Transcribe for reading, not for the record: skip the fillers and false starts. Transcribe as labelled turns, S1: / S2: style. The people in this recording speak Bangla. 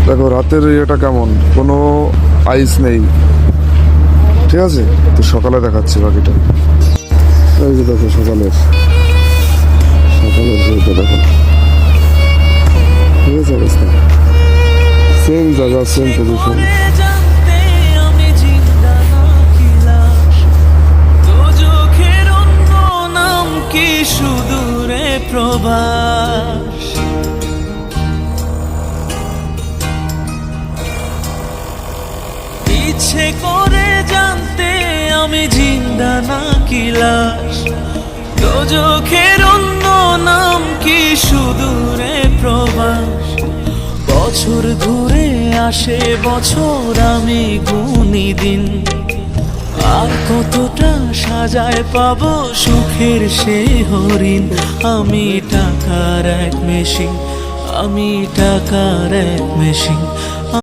S1: দেখো রাতের ইয়েটা কেমন, কোনো আইস নেই, ঠিক আছে। তো সকালে দেখাচ্ছি বাকিটা। এই যে দেখো সকালের ভিউটা দেখো, ঠিক আছে। অবস্থা সেম জায়গা, সেম পজিশন।
S2: সুদূরে প্রবাস, ইচ্ছে করে জানতে আমি জিন্দা নাকি লাশ। দোজখের অন্য নাম কি সুদূরে প্রবাস। বছর ঘুরে আসে বছর, আমি গুনি দিন। আর কতটা সাজায় পাবো সুখের সে হরিণ। আমি টাকার এক মেশিন, আমি টাকার এক মেশিন।